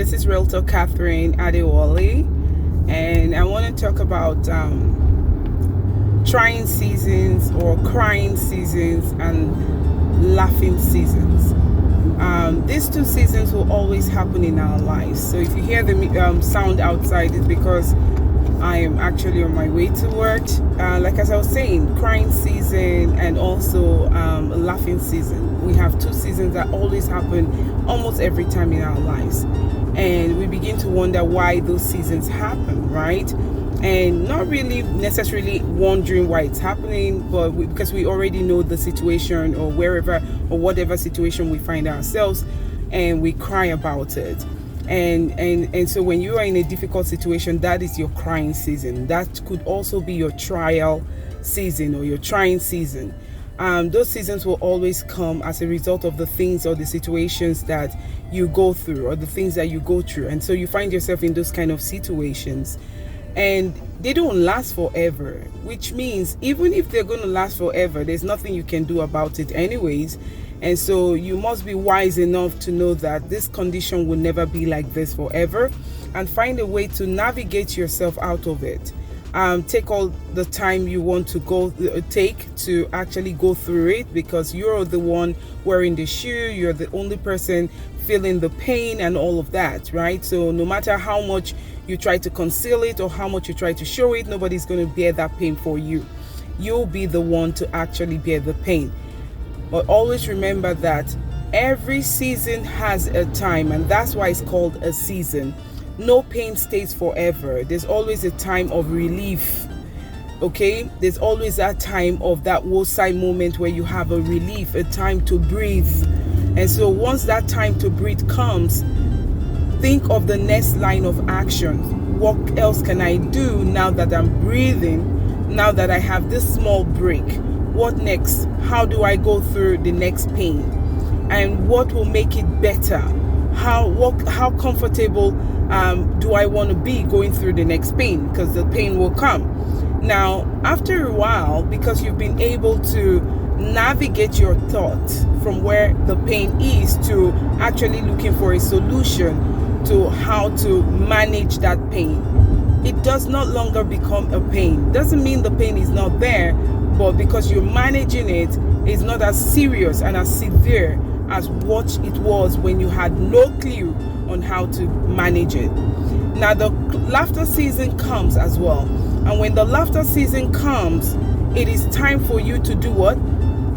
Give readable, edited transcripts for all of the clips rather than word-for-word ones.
This is Realtor Catherine Adewale, and I want to talk about trying seasons or crying seasons and laughing seasons. These two seasons will always happen in our lives. So if you hear the sound outside, it's because I am actually on my way to work. Like as I was saying, crying season and also laughing season. We have two seasons that always happen almost every time in our lives. And we begin to wonder why those seasons happen, right? And not really necessarily wondering why it's happening, but because we already know the situation or wherever or whatever situation we find ourselves, and we cry about it. And so when you are in a difficult situation, that is your crying season. That could also be your trial season or your trying season. Those seasons will always come as a result of the things or the situations that you go through or the things that you go through. And so you find yourself in those kind of situations. And they don't last forever, which means even if they're going to last forever, there's nothing you can do about it anyways. And so you must be wise enough to know that this condition will never be like this forever, and find a way to navigate yourself out of it. Take all the time you want to take to actually go through it, because you're the one wearing the shoe. You're the only person feeling the pain and all of that, right? So no matter how much you try to conceal it or how much you try to show it, nobody's going to bear that pain for you. You'll be the one to actually bear the pain. But always remember that every season has a time, and that's why it's called a season. No pain stays forever. There's always a time of relief. Okay, there's always that time of that woosah moment where you have a relief, a time to breathe. And so once that time to breathe comes, think of the next line of action. What else can I do now that I'm breathing? Now that I have this small break, what next? How do I go through the next pain? And what will make it better? How comfortable do I want to be going through the next pain? Because the pain will come. Now, after a while, because you've been able to navigate your thoughts from where the pain is to actually looking for a solution to how to manage that pain, it does not longer become a pain. Doesn't mean the pain is not there, but because you're managing it, it's not as serious and as severe as what it was when you had no clue on how to manage it. Now the laughter season comes as well. And when the laughter season comes, it is time for you to do what?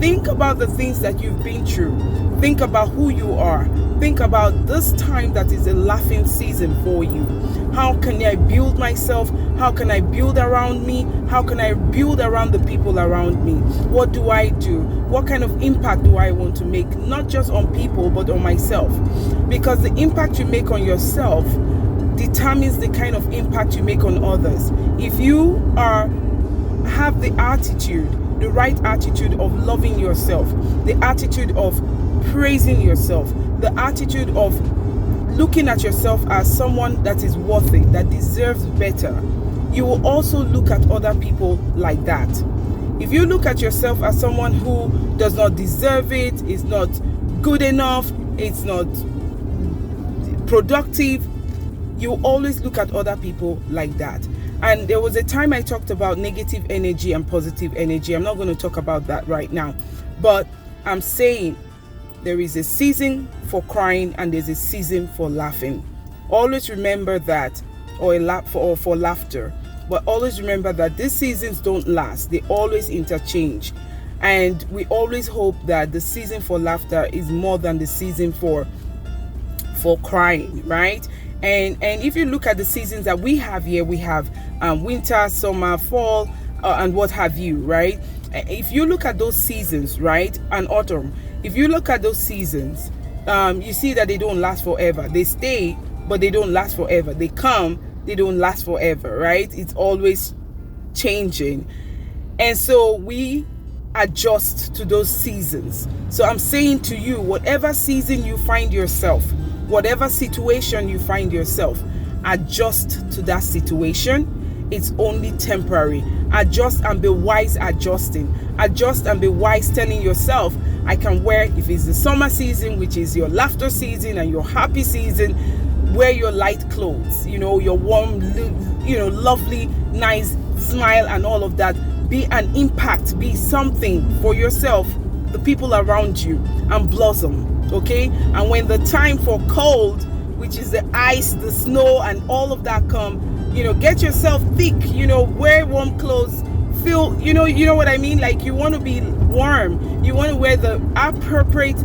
Think about the things that you've been through. Think about who you are. Think about this time that is a laughing season for you. How can I build myself? How can I build around me? How can I build around the people around me? What do I do? What kind of impact do I want to make? Not just on people, but on myself. Because the impact you make on yourself determines the kind of impact you make on others. If you have the attitude, the right attitude of loving yourself, the attitude of praising yourself, the attitude of looking at yourself as someone that is worthy, that deserves better, you will also look at other people like that. If you look at yourself as someone who does not deserve it, is not good enough, it's not productive, you always look at other people like that. And there was a time I talked about negative energy and positive energy. I'm not going to talk about that right now, but I'm saying there is a season for crying and there's a season for laughing. Always remember that, or for laughter. But always remember that these seasons don't last. They always interchange. And we always hope that the season for laughter is more than the season for crying, right? And if you look at the seasons that we have here, we have winter, summer, fall, and what have you, right? If you look at those seasons, right, and autumn, if you look at those seasons, you see that they don't last forever. They stay, but they don't last forever. They come, they don't last forever, right? It's always changing. And so we adjust to those seasons. So I'm saying to you, whatever season you find yourself, whatever situation you find yourself, adjust to that situation. It's only temporary. Adjust and be wise adjusting. Adjust and be wise telling yourself, I can wear, if it's the summer season, which is your laughter season and your happy season, wear your light clothes, your warm, lovely, nice smile and all of that. Be an impact, be something for yourself, the people around you, and blossom. Okay? And when the time for cold, which is the ice, the snow, and all of that come, get yourself thick, wear warm clothes, feel, you know what I mean? Like, you want to be warm, you want to wear the appropriate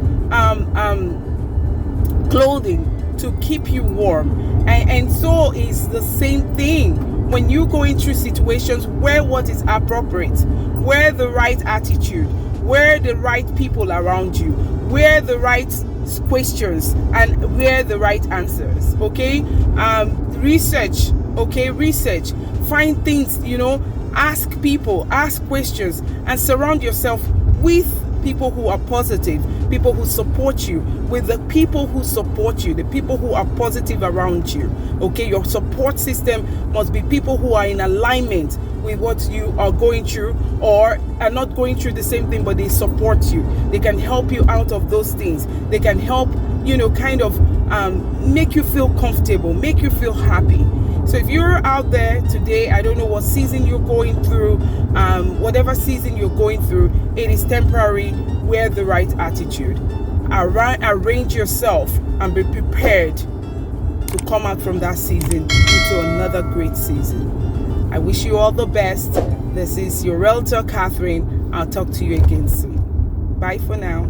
clothing to keep you warm. And so is the same thing when you're going through situations. Wear what is appropriate, wear the right attitude, wear the right people around you, wear the right questions, and wear the right answers. Okay? Research. Okay? Research. Find things, ask people, ask questions, and surround yourself with people who are positive, people who support you, with the people who support you, the people who are positive around you. Okay? Your support system must be people who are in alignment with what you are going through, or are not going through the same thing, but they support you. They can help you out of those things. They can help, kind of make you feel comfortable, make you feel happy. So if you're out there today, I don't know what season you're going through, whatever season you're going through, it is temporary. Wear the right attitude. Arrange yourself and be prepared to come out from that season into another great season. I wish you all the best. This is your realtor, Catherine. I'll talk to you again soon. Bye for now.